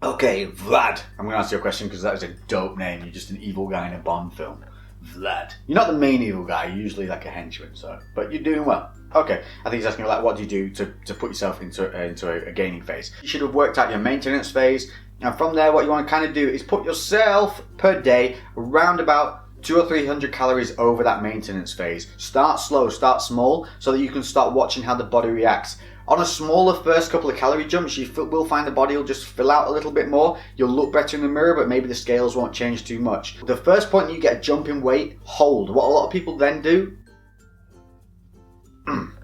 Okay, Vlad. I'm going to ask you a question because that is a dope name. You're just an evil guy in a Bond film. Vlad. You're not the main evil guy. You're usually like a henchman, but you're doing well. Okay, I think he's asking like, what do you do to put yourself into a gaining phase? You should have worked out your maintenance phase, and from there, what you want to kind of do is put yourself per day around about 200 or 300 calories over that maintenance phase. Start slow, start small, so that you can start watching how the body reacts. On a smaller first couple of calorie jumps, you will find the body will just fill out a little bit more. You'll look better in the mirror, but maybe the scales won't change too much. The first point you get a jump in weight, hold. What a lot of people then do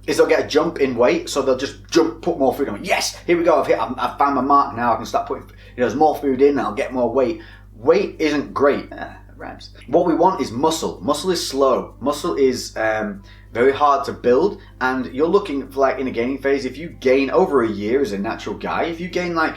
is they'll get a jump in weight, so they'll just put more food on. Yes, here we go, I've found my mark now, I can start putting, there's more food in, I'll get more weight. Weight isn't great. Rhymes. What we want is muscle. Muscle is slow. Muscle is very hard to build, and you're looking for, like, in a gaining phase, if you gain over a year as a natural guy, if you gain like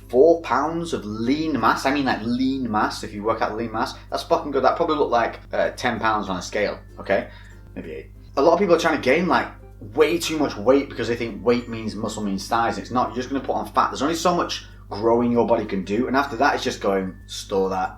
4 pounds of lean mass, I mean like lean mass, if you work out lean mass, that's fucking good. That probably look like 10 pounds on a scale, okay? Maybe 8. A lot of people are trying to gain like way too much weight because they think weight means muscle means size. It's not. You're just going to put on fat. There's only so much growing your body can do, and after that it's just going, store that,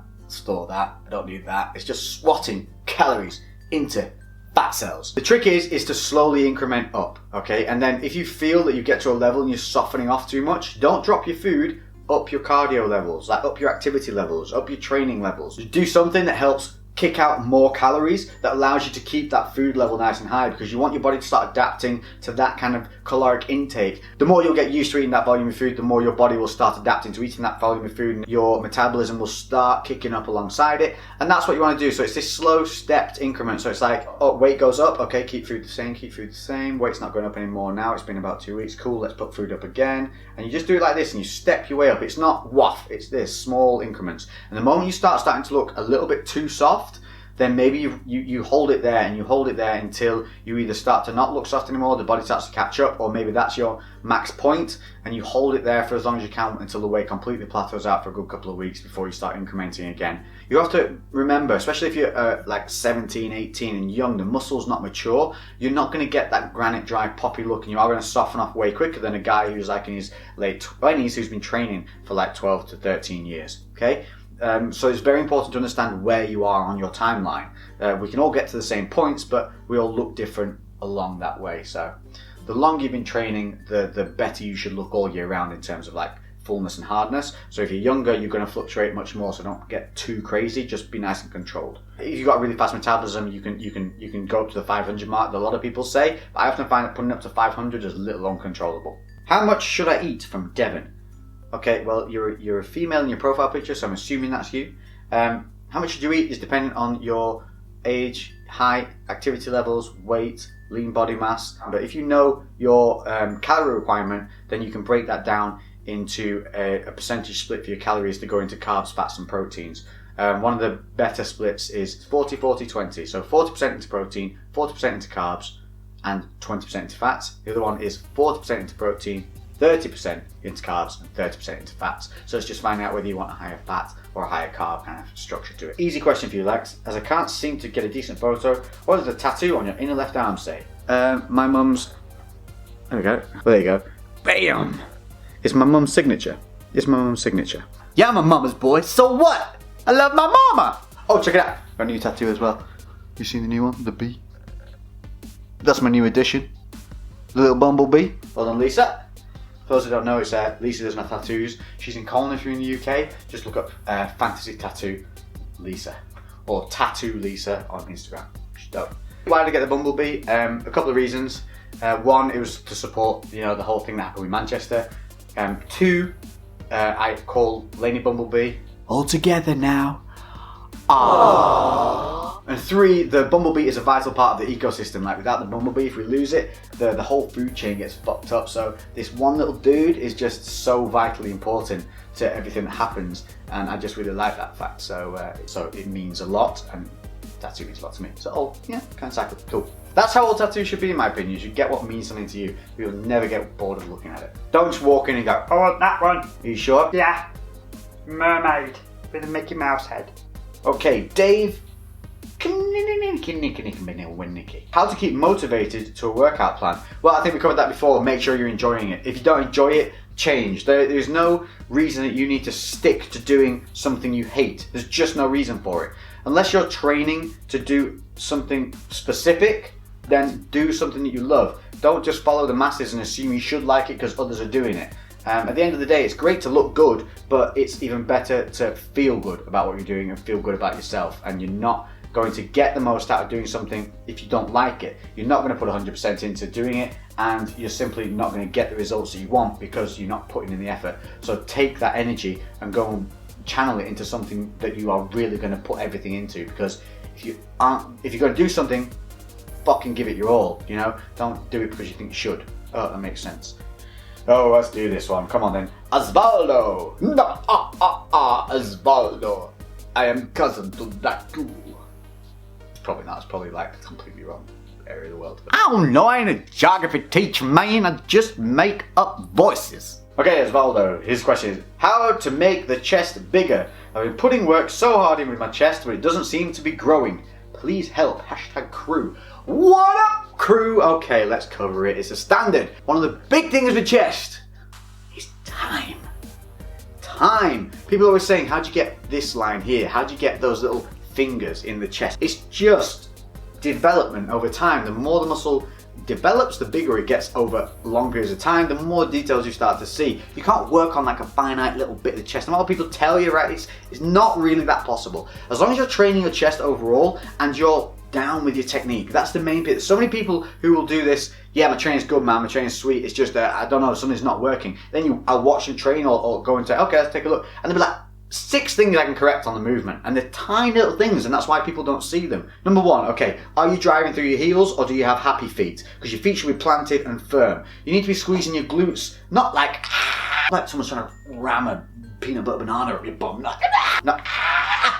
I don't need that. It's just swatting calories into fat cells. The trick is to slowly increment up, okay? And then if you feel that you get to a level and you're softening off too much, don't drop your food, up your cardio levels, like up your activity levels, up your training levels. Do something that helps kick out more calories, that allows you to keep that food level nice and high, because you want your body to start adapting to that kind of caloric intake. The more you'll get used to eating that volume of food, the more your body will start adapting to eating that volume of food, and your metabolism will start kicking up alongside it, and that's what you want to do. So it's this slow stepped increment. So it's like, oh, weight goes up, okay, keep food the same, weight's not going up anymore now, it's been about 2 weeks, cool, let's put food up again, and you just do it like this, and you step your way up. It's not waff, it's this, small increments. And the moment you starting to look a little bit too soft, then maybe you hold it there, and you hold it there until you either start to not look soft anymore, the body starts to catch up, or maybe that's your max point, and you hold it there for as long as you can until the weight completely plateaus out for a good couple of weeks before you start incrementing again. You have to remember, especially if you're like 17, 18 and young, the muscle's not mature, you're not going to get that granite dry poppy look, and you are going to soften off way quicker than a guy who's like in his late 20s who's been training for like 12 to 13 years, okay? So it's very important to understand where you are on your timeline. We can all get to the same points, but we all look different along that way. So the longer you've been training, the better you should look all year round in terms of like fullness and hardness. So if you're younger, you're going to fluctuate much more, so don't get too crazy, just be nice and controlled. If you've got a really fast metabolism, you can go up to the 500 mark that a lot of people say, but I often find that putting up to 500 is a little uncontrollable. How much should I eat? From Devon. Okay, well, you're a female in your profile picture, so I'm assuming that's you. How much should you eat is dependent on your age, height, activity levels, weight, lean body mass. But if you know your calorie requirement, then you can break that down into a percentage split for your calories to go into carbs, fats, and proteins. One of the better splits is 40-40-20. So 40% into protein, 40% into carbs, and 20% into fats. The other one is 40% into protein, 30% into carbs, and 30% into fats. So it's just finding out whether you want a higher fat or a higher carb kind of structure to it. Easy question for you, Lex. As I can't seem to get a decent photo, what does the tattoo on your inner left arm say? My mum's... There we go. Well, there you go. Bam! It's my mum's signature. Yeah, I'm a mama's boy, so what? I love my mama! Oh, check it out. Got a new tattoo as well. You seen the new one? The bee? That's my new addition. The little bumblebee. Well done, Lisa. For those who don't know, it's Lisa doesn't have tattoos. She's in culinary in the UK. Just look up fantasy tattoo Lisa or tattoo Lisa on Instagram. She's dope. Why did I get the bumblebee? A couple of reasons. One, it was to support the whole thing that happened with Manchester. Two, I call Lainey Bumblebee all together now. Aww. And three, the bumblebee is a vital part of the ecosystem. Like without the bumblebee, if we lose it, the whole food chain gets fucked up. So this one little dude is just so vitally important to everything that happens, and I just really like that fact. So it means a lot, and tattoo means a lot to me. So yeah, kind of cycle. Cool. That's how all tattoos should be, in my opinion. You should get what means something to you. You'll never get bored of looking at it. Don't just walk in and go, oh, that one. Are you sure? Yeah. Mermaid with a Mickey Mouse head. Okay, Dave. How to keep motivated to a workout plan? Well, I think we covered that before. Make sure you're enjoying it. If you don't enjoy it, change. There's no reason that you need to stick to doing something you hate. There's just no reason for it. Unless you're training to do something specific, then do something that you love. Don't just follow the masses and assume you should like it because others are doing it. At the end of the day, it's great to look good, but it's even better to feel good about what you're doing and feel good about yourself. And you're not going to get the most out of doing something if you don't like it. You're not going to put 100% into doing it, and you're simply not going to get the results that you want because you're not putting in the effort. So take that energy and go and channel it into something that you are really going to put everything into, because if you're going to do something, fucking give it your all, you know? Don't do it because you think you should. Oh, that makes sense. Oh, let's do this one. Come on then. Osvaldo! Osvaldo. I am cousin to that too. Probably not. It's probably like completely wrong area of the world. I don't know. I ain't a geography teacher, man. I just make up voices. Okay, Osvaldo, his question is, how to make the chest bigger? I've been putting work so hard in with my chest, but it doesn't seem to be growing. Please help. #Crew. What up, crew? Okay, let's cover it. It's a standard. One of the big things with chest is time. Time. People are always saying, how'd you get this line here? How'd you get those little fingers in the chest? It's just development over time. The more the muscle develops, the bigger it gets over long periods of time, the more details you start to see. You can't work on like a finite little bit of the chest. And a lot of people tell you, right, it's not really that possible. As long as you're training your chest overall and you're down with your technique, that's the main bit. So many people who will do this, yeah, my training's good, man, my training's sweet, it's just I don't know, something's not working. Then I'll watch them train or go and say, okay, let's take a look. And they'll be like, 6 things I can correct on the movement, and they're tiny little things, and that's why people don't see them. Number 1, okay, are you driving through your heels or do you have happy feet? Because your feet should be planted and firm. You need to be squeezing your glutes, not like someone's trying to ram a peanut butter banana up your bum. Not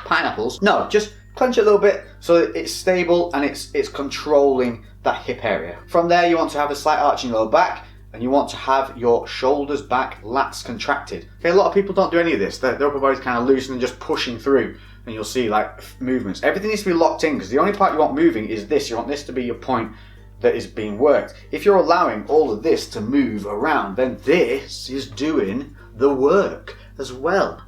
pineapples. No, just clench it a little bit so that it's stable and it's controlling that hip area. From there, you want to have a slight arch in your lower back, and you want to have your shoulders back, lats contracted. Okay, a lot of people don't do any of this. Their upper body's kind of loose and just pushing through, and you'll see like movements. Everything needs to be locked in, because the only part you want moving is this. You want this to be your point that is being worked. If you're allowing all of this to move around, then this is doing the work as well.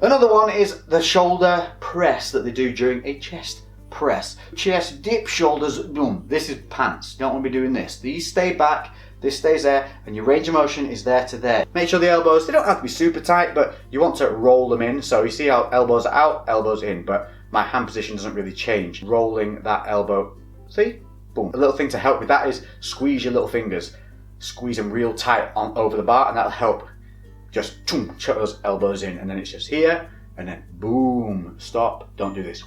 Another one is the shoulder press that they do during a chest press. Chest dip, shoulders, boom. This is pants. You don't want to be doing this. These stay back. This stays there, and your range of motion is there to there. Make sure the elbows, they don't have to be super tight, but you want to roll them in. So you see how elbows are out, elbows in, but my hand position doesn't really change. Rolling that elbow, see? Boom. A little thing to help with that is squeeze your little fingers. Squeeze them real tight on over the bar, and that'll help just chuck those elbows in, and then it's just here, and then boom, stop, don't do this.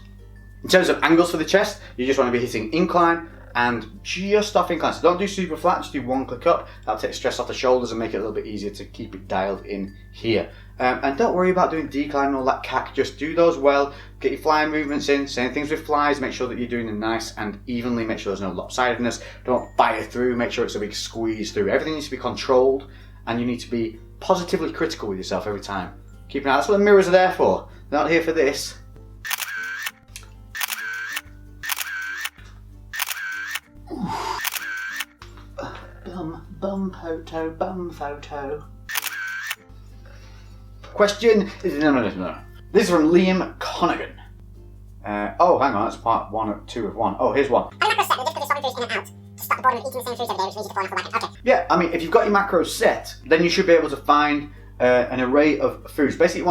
In terms of angles for the chest, you just want to be hitting incline, and just off incline. So don't do super flat, just do 1 click up. That'll take stress off the shoulders and make it a little bit easier to keep it dialed in here. And don't worry about doing decline and all that cack, just do those well, get your flying movements in. Same things with flies, make sure that you're doing them nice and evenly, make sure there's no lopsidedness, don't fire through, make sure it's a big squeeze through. Everything needs to be controlled, and you need to be positively critical with yourself every time. Keep an eye, that's what the mirrors are there for. They're not here for this. Bum photo. Question is no. This is from Liam Connigan. Oh, hang on, that's part 1 of 2 of 1. Oh, here's one. A macro set that just put the solid foods in and out to stop the boredom of eating the same foods every day, which leads you to fall off the wagon. Okay. Yeah, I mean, if you've got your macros set, then you should be able to find an array of foods. Basically,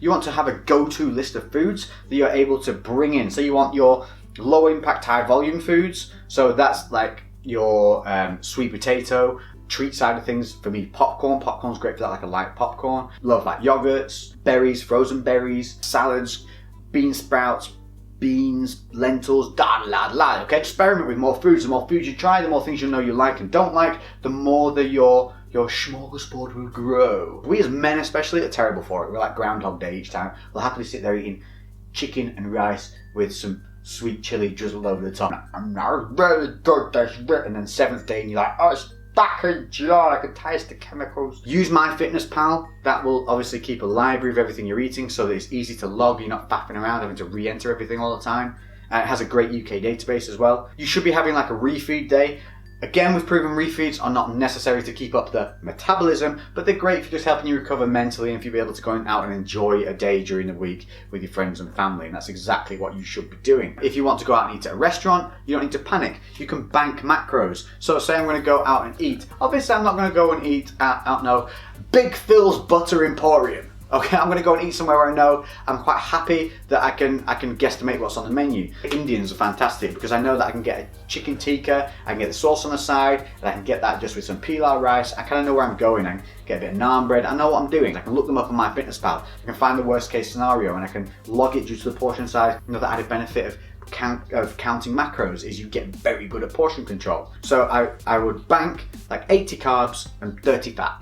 you want to have a go-to list of foods that you're able to bring in. So you want your low impact, high volume foods. So that's like your sweet potato. Treat side of things, for me, popcorn. Popcorn's great for that, like a light popcorn. Love like yogurts, berries, frozen berries, salads, bean sprouts, beans, lentils, okay? Experiment with more foods. The more foods you try, the more things you'll know you like and don't like, the more that your smorgasbord will grow. We as men especially are terrible for it. We're like Groundhog Day each time. We'll happily sit there eating chicken and rice with some sweet chili drizzled over the top. I'm not really good this bit. And then 7th day and you're like, oh, it's back in jar, I can taste the chemicals. Use MyFitnessPal. That will obviously keep a library of everything you're eating so that it's easy to log. You're not faffing around having to re-enter everything all the time. It has a great UK database as well. You should be having like a refeed day. Again, we've proven refeeds are not necessary to keep up the metabolism, but they're great for just helping you recover mentally and if you'll be able to go out and enjoy a day during the week with your friends and family, and that's exactly what you should be doing. If you want to go out and eat at a restaurant, you don't need to panic. You can bank macros. So say I'm going to go out and eat. Obviously, I'm not going to go and eat at, I don't know, Big Phil's Butter Emporium. Okay, I'm going to go and eat somewhere where I know I'm quite happy that I can guesstimate what's on the menu. Indians are fantastic because I know that I can get a chicken tikka, I can get the sauce on the side, and I can get that just with some pilau rice. I kind of know where I'm going. I can get a bit of naan bread. I know what I'm doing. I can look them up on MyFitnessPal. I can find the worst case scenario and I can log it due to the portion size. Another added benefit of counting macros is you get very good at portion control. So I would bank like 80 carbs and 30 fat.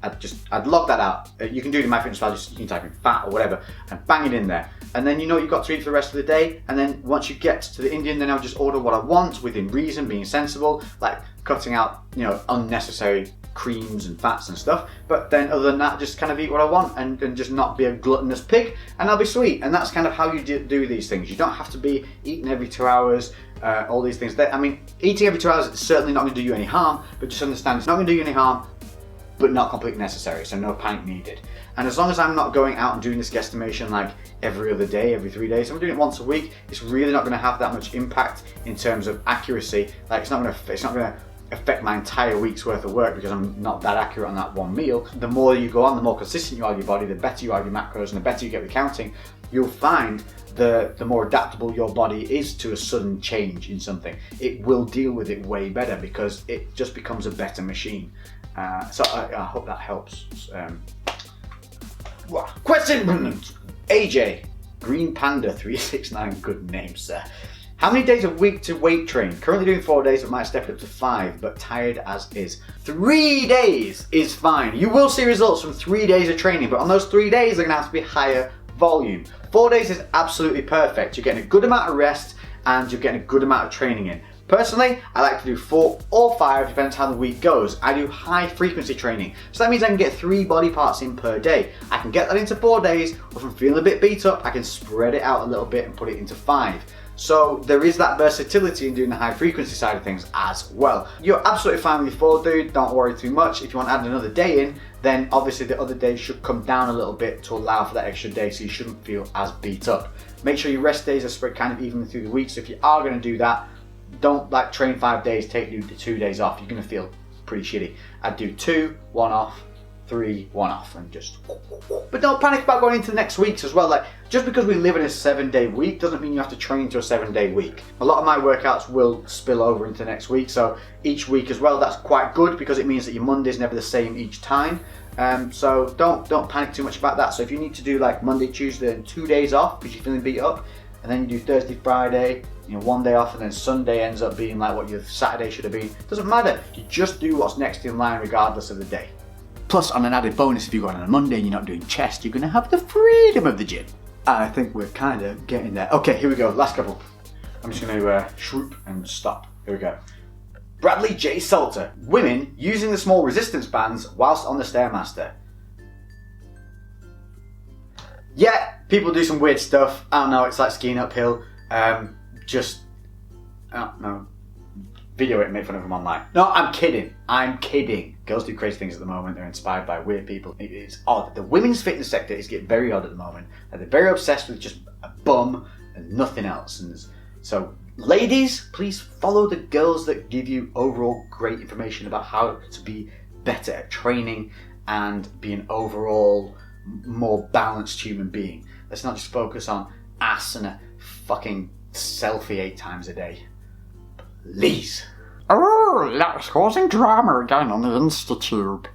I'd log that out. You can do it in MyFitnessPal, just you can type in fat or whatever and bang it in there. And then you know what you've got to eat for the rest of the day. And then once you get to the Indian, then I'll just order what I want within reason, being sensible, like cutting out, unnecessary creams and fats and stuff. But then other than that, just kind of eat what I want and just not be a gluttonous pig, and I'll be sweet. And that's kind of how you do these things. You don't have to be eating every 2 hours, all these things. Eating every 2 hours is certainly not going to do you any harm, but just understand it's not going to do you any harm, but not completely necessary, so no panic needed. And as long as I'm not going out and doing this guesstimation like every other day, every 3 days, I'm doing it once a week, it's really not going to have that much impact in terms of accuracy. Like it's not going to affect my entire week's worth of work because I'm not that accurate on that one meal. The more you go on, the more consistent you are with your body, the better you are with your macros, and the better you get with counting, you'll find the more adaptable your body is to a sudden change in something. It will deal with it way better because it just becomes a better machine. So I hope that helps. Question AJ Green Panda 369. Good name, sir. How many days a week to weight train? Currently doing 4 days, but might step it up to 5, but tired as is. 3 days is fine. You will see results from 3 days of training, but on those 3 days, they're going to have to be higher volume. 4 days is absolutely perfect. You're getting a good amount of rest and you're getting a good amount of training in. Personally, I like to do 4 or 5, depends how the week goes. I do high frequency training, so that means I can get 3 body parts in per day. I can get that into 4 days, or if I'm feeling a bit beat up, I can spread it out a little bit and put it into 5. So there is that versatility in doing the high frequency side of things as well. You're absolutely fine with your 4, dude, don't worry too much. If you want to add another day in, then obviously the other days should come down a little bit to allow for that extra day so you shouldn't feel as beat up. Make sure your rest days are spread kind of evenly through the week, so if you are going to do that, don't train 5 days, take 2 days off. You're going to feel pretty shitty. I'd do 2, 1 off, 3, 1 off, and just. But don't panic about going into the next weeks as well. Just because we live in a 7-day week doesn't mean you have to train to a 7-day week. A lot of my workouts will spill over into next week, so each week as well, that's quite good because it means that your Monday's never the same each time. So don't panic too much about that. So if you need to do Monday, Tuesday, and 2 days off because you're feeling beat up, and then you do Thursday, Friday, 1 day off, and then Sunday ends up being like what your Saturday should have been. Doesn't matter. You just do what's next in line regardless of the day. Plus, on an added bonus, if you go on a Monday and you're not doing chest, you're going to have the freedom of the gym. I think we're kind of getting there. Okay, here we go. Last couple. I'm just going to shroop and stop. Here we go. Bradley J. Salter. Women using the small resistance bands whilst on the Stairmaster. Yeah, people do some weird stuff. I don't know, it's like skiing uphill. I don't know. Video it and make fun of them online. No, I'm kidding. Girls do crazy things at the moment. They're inspired by weird people. It is odd. The women's fitness sector is getting very odd at the moment. They're very obsessed with just a bum and nothing else. And so, ladies, please follow the girls that give you overall great information about how to be better at training and be an overall more balanced human being. Let's not just focus on ass and a fucking selfie 8 times a day. Please. Oh, that's causing drama again on the Institute.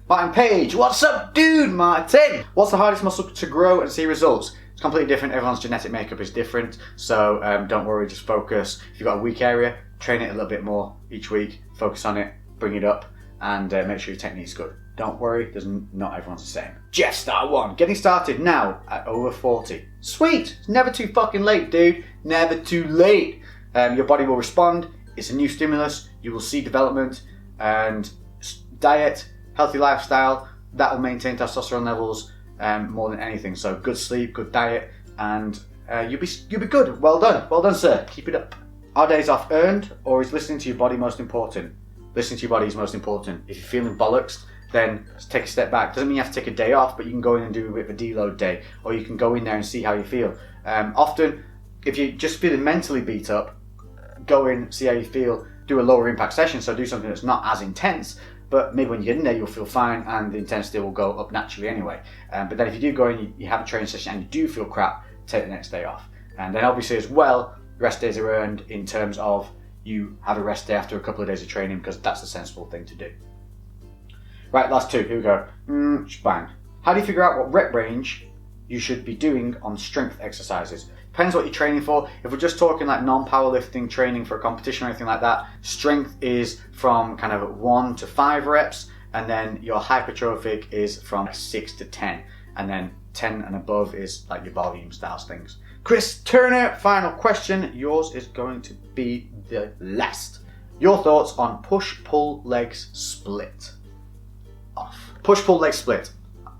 Martin Page, what's up, dude, Martin? What's the hardest muscle to grow and see results? It's completely different. Everyone's genetic makeup is different, so don't worry, just focus. If you've got a weak area, train it a little bit more each week, focus on it, bring it up, and make sure your technique's good. Don't worry, not everyone's the same. Jeff Star 1, getting started now at over 40. Sweet! It's never too fucking late, dude. Never too late. Your body will respond. It's a new stimulus. You will see development. And diet, healthy lifestyle, that will maintain testosterone levels more than anything. So good sleep, good diet, and you'll be good. Well done, sir. Keep it up. Are days off earned, or is listening to your body most important? Listening to your body is most important. If you're feeling bollocks, then take a step back. Doesn't mean you have to take a day off, but you can go in and do a bit of a deload day, or you can go in there and see how you feel. Often, if you're just feeling mentally beat up, go in, see how you feel, do a lower impact session, so do something that's not as intense, but maybe when you get in there you'll feel fine and the intensity will go up naturally anyway. But then if you do go in, you have a training session and you do feel crap, take the next day off. And then obviously as well, rest days are earned in terms of you have a rest day after a couple of days of training, because that's the sensible thing to do. Right, last two, here we go. Bang. How do you figure out what rep range you should be doing on strength exercises? Depends what you're training for. If we're just talking like non-powerlifting training for a competition or anything like that, strength is from kind of 1 to 5 reps, and then your hypertrophic is from 6 to 10, and then 10 and above is like your volume styles things. Chris Turner, final question. Yours is going to be the last. Your thoughts on push-pull legs split off. Push-pull leg split.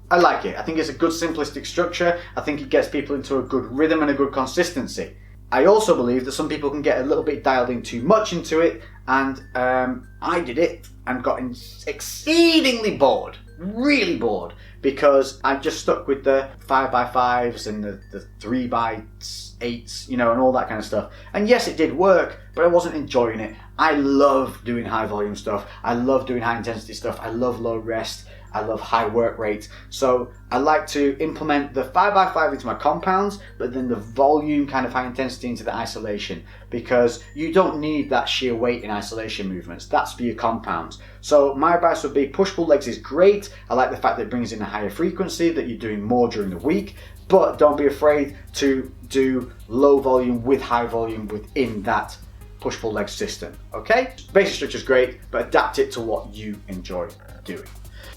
I like it. I think it's a good simplistic structure. I think it gets people into a good rhythm and a good consistency. I also believe that some people can get a little bit dialed in too much into it, and I did it and got exceedingly bored, really bored, because I just stuck with the 5x5s and the 3x8s, you know, and all that kind of stuff. And yes, it did work, but I wasn't enjoying it. I love doing high volume stuff. I love doing high intensity stuff. I love low rest. I love high work rate. So I like to implement the 5x5 into my compounds, but then the volume kind of high intensity into the isolation, because you don't need that sheer weight in isolation movements. That's for your compounds. So my advice would be push-pull legs is great. I like the fact that it brings in a higher frequency, that you're doing more during the week, but don't be afraid to do low volume with high volume within that push-pull leg system, okay? Basic structure is great, but adapt it to what you enjoy doing.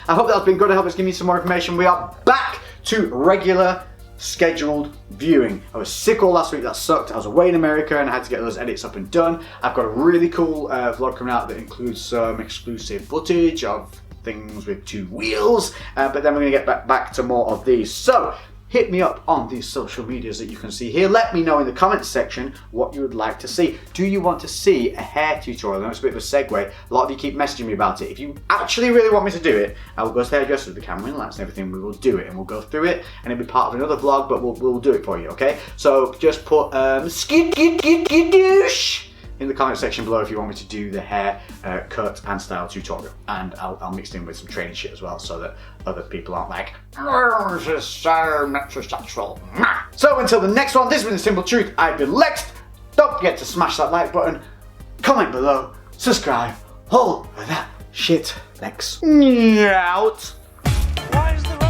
I hope that's been good to help us give you some more information. We are back to regular scheduled viewing. I was sick all last week, that sucked. I was away in America and I had to get those edits up and done. I've got a really cool vlog coming out that includes some exclusive footage of things with 2 wheels, but then we're going to get back to more of these. So hit me up on these social medias that you can see here. Let me know in the comments section what you would like to see. Do you want to see a hair tutorial? I know it's a bit of a segue. A lot of you keep messaging me about it. If you actually really want me to do it, I will go to the hairdresser with the camera and lights and everything. We will do it and we'll go through it, and it'll be part of another vlog, but we'll do it for you, okay? So just put skidoosh in the comment section below if you want me to do the hair cut and style tutorial, and I'll mix it in with some training shit as well, so that other people aren't like, oh, this is so metrosexual. So until the next one, this has been The Simple Truth. I've been Lex. Don't forget to smash that like button, comment below, subscribe, all of that shit. Lex out. Why is the